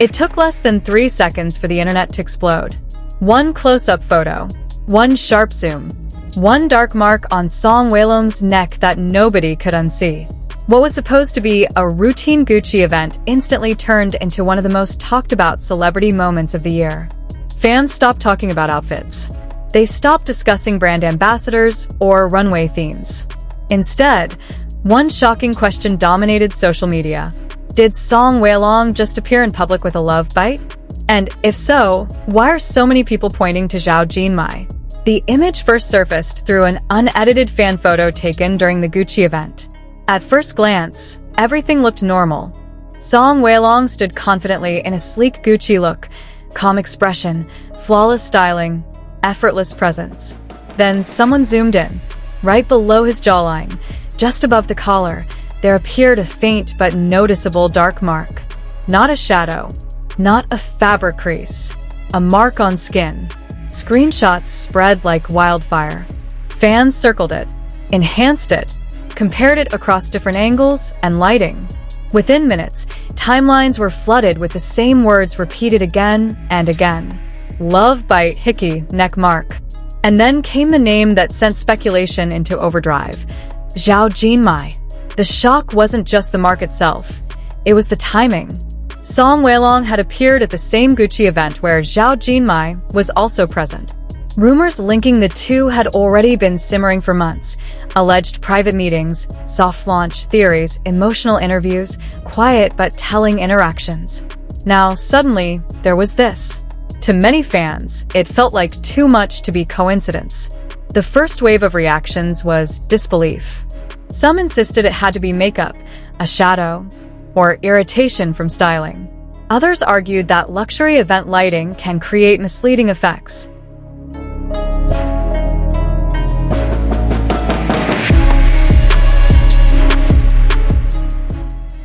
It took less than 3 seconds for the internet to explode. One close-up photo, one sharp zoom, one dark mark on Song Weilong's neck that nobody could unsee. What was supposed to be a routine Gucci event instantly turned into one of the most talked-about celebrity moments of the year. Fans stopped talking about outfits. They stopped discussing brand ambassadors or runway themes. Instead, one shocking question dominated social media. Did Song Weilong just appear in public with a love bite? And if so, why are so many people pointing to Zhao Jinmai? The image first surfaced through an unedited fan photo taken during the Gucci event. At first glance, everything looked normal. Song Weilong stood confidently in a sleek Gucci look, calm expression, flawless styling, effortless presence. Then someone zoomed in. Right below his jawline, just above the collar, there appeared a faint but noticeable dark mark. Not a shadow, not a fabric crease, a mark on skin. Screenshots spread like wildfire. Fans circled it, enhanced it, compared it across different angles and lighting. Within minutes, timelines were flooded with the same words repeated again and again. Love bite, hickey, neck mark. And then came the name that sent speculation into overdrive. Zhao Jinmai. The shock wasn't just the mark itself. It was the timing. Song Weilong had appeared at the same Gucci event where Zhao Jinmai was also present. Rumors linking the two had already been simmering for months. Alleged private meetings, soft launch theories, emotional interviews, quiet but telling interactions. Now, suddenly, there was this. To many fans, it felt like too much to be coincidence. The first wave of reactions was disbelief. Some insisted it had to be makeup, a shadow, or irritation from styling. Others argued that luxury event lighting can create misleading effects.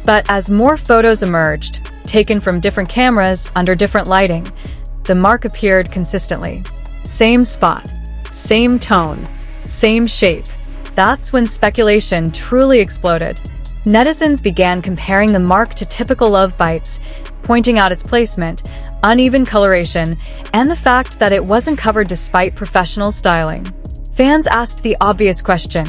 But as more photos emerged, taken from different cameras under different lighting, the mark appeared consistently. Same spot, same tone, same shape. That's when speculation truly exploded. Netizens began comparing the mark to typical love bites, pointing out its placement, uneven coloration, and the fact that it wasn't covered despite professional styling. Fans asked the obvious question: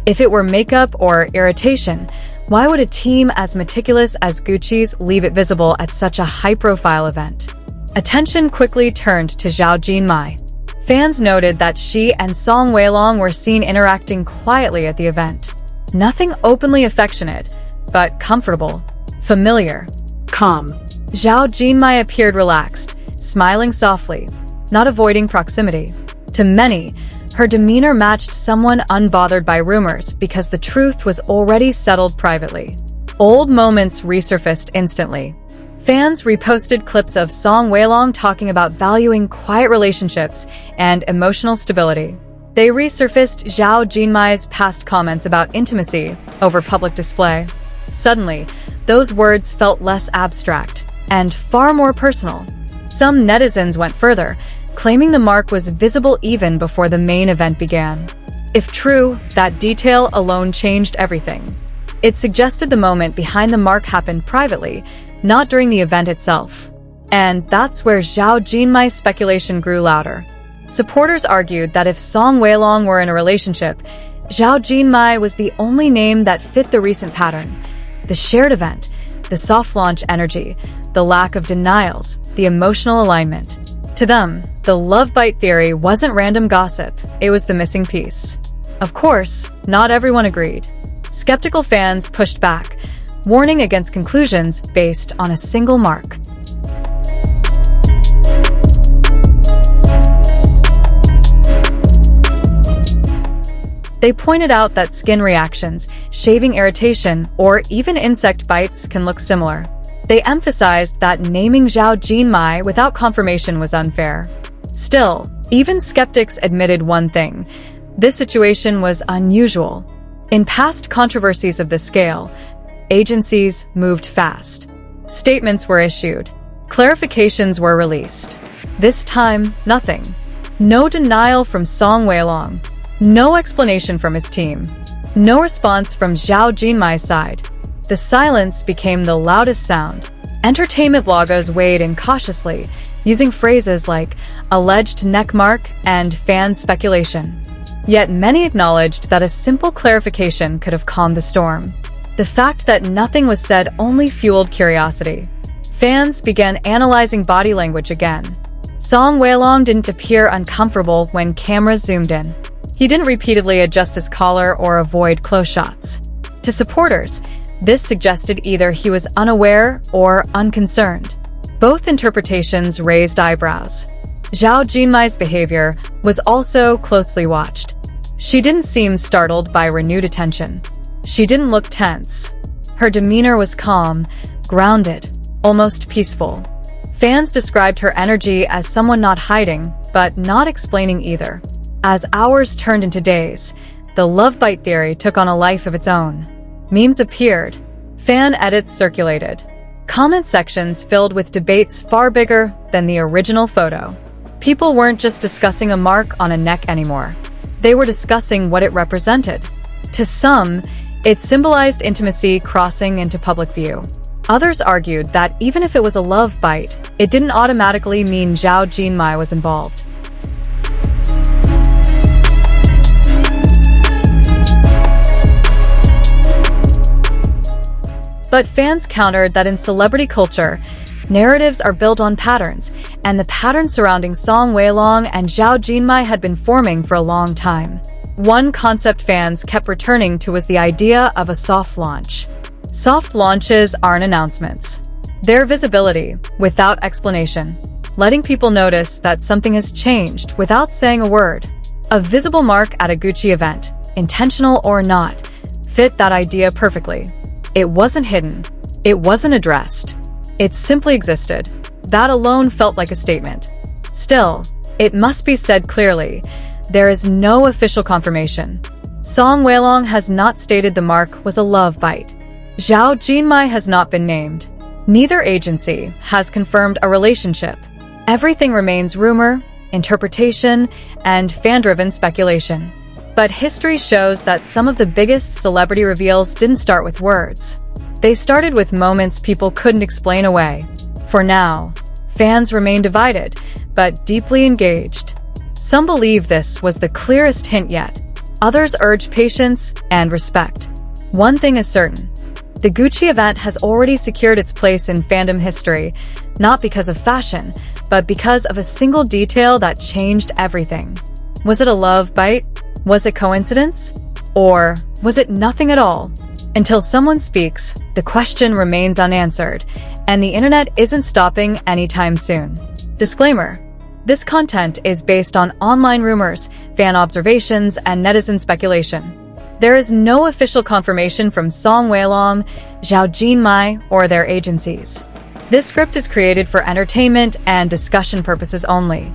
if it were makeup or irritation, why would a team as meticulous as Gucci's leave it visible at such a high-profile event? Attention quickly turned to Zhao Jinmai. Fans noted that she and Song Weilong were seen interacting quietly at the event. Nothing openly affectionate, but comfortable, familiar, calm. Zhao Jinmai appeared relaxed, smiling softly, not avoiding proximity. To many, her demeanor matched someone unbothered by rumors because the truth was already settled privately. Old moments resurfaced instantly. Fans reposted clips of Song Weilong talking about valuing quiet relationships and emotional stability. They resurfaced Zhao Jinmai's past comments about intimacy over public display. Suddenly, those words felt less abstract and far more personal. Some netizens went further, claiming the mark was visible even before the main event began. If true, that detail alone changed everything. It suggested the moment behind the mark happened privately, not during the event itself. And that's where Zhao Jinmai's speculation grew louder. Supporters argued that if Song Weilong were in a relationship, Zhao Jinmai was the only name that fit the recent pattern. The shared event, the soft launch energy, the lack of denials, the emotional alignment. To them, the love bite theory wasn't random gossip, it was the missing piece. Of course, not everyone agreed. Skeptical fans pushed back, warning against conclusions based on a single mark. They pointed out that skin reactions, shaving irritation, or even insect bites can look similar. They emphasized that naming Zhao Jinmai without confirmation was unfair. Still, even skeptics admitted one thing: this situation was unusual. In past controversies of this scale, agencies moved fast. Statements were issued. Clarifications were released. This time, nothing. No denial from Song Weilong. No explanation from his team. No response from Zhao Jinmai's side. The silence became the loudest sound. Entertainment bloggers weighed in cautiously, using phrases like alleged neck mark and fan speculation. Yet many acknowledged that a simple clarification could have calmed the storm. The fact that nothing was said only fueled curiosity. Fans began analyzing body language again. Song Weilong didn't appear uncomfortable when cameras zoomed in. He didn't repeatedly adjust his collar or avoid close shots. To supporters, this suggested either he was unaware or unconcerned. Both interpretations raised eyebrows. Zhao Jinmai's behavior was also closely watched. She didn't seem startled by renewed attention. She didn't look tense. Her demeanor was calm, grounded, almost peaceful. Fans described her energy as someone not hiding, but not explaining either. As hours turned into days, the love bite theory took on a life of its own. Memes appeared. Fan edits circulated. Comment sections filled with debates far bigger than the original photo. People weren't just discussing a mark on a neck anymore. They were discussing what it represented. To some, it symbolized intimacy crossing into public view. Others argued that even if it was a love bite, it didn't automatically mean Zhao Jinmai was involved. But fans countered that in celebrity culture, narratives are built on patterns, and the pattern surrounding Song Weilong and Zhao Jinmai had been forming for a long time. One concept fans kept returning to was the idea of a soft launch. Soft launches aren't announcements. They're visibility, without explanation, letting people notice that something has changed without saying a word. A visible mark at a Gucci event, intentional or not, fit that idea perfectly. It wasn't hidden. It wasn't addressed. It simply existed. That alone felt like a statement. Still, it must be said clearly, there is no official confirmation. Song Weilong has not stated the mark was a love bite. Zhao Jinmai has not been named. Neither agency has confirmed a relationship. Everything remains rumor, interpretation, and fan-driven speculation. But history shows that some of the biggest celebrity reveals didn't start with words. They started with moments people couldn't explain away. For now, fans remain divided, but deeply engaged. Some believe this was the clearest hint yet. Others urge patience and respect. One thing is certain. The Gucci event has already secured its place in fandom history, not because of fashion, but because of a single detail that changed everything. Was it a love bite? Was it coincidence? Or was it nothing at all? Until someone speaks, the question remains unanswered, and the internet isn't stopping anytime soon. Disclaimer: this content is based on online rumors, fan observations, and netizen speculation. There is no official confirmation from Song Weilong, Zhao Jinmai, or their agencies. This script is created for entertainment and discussion purposes only.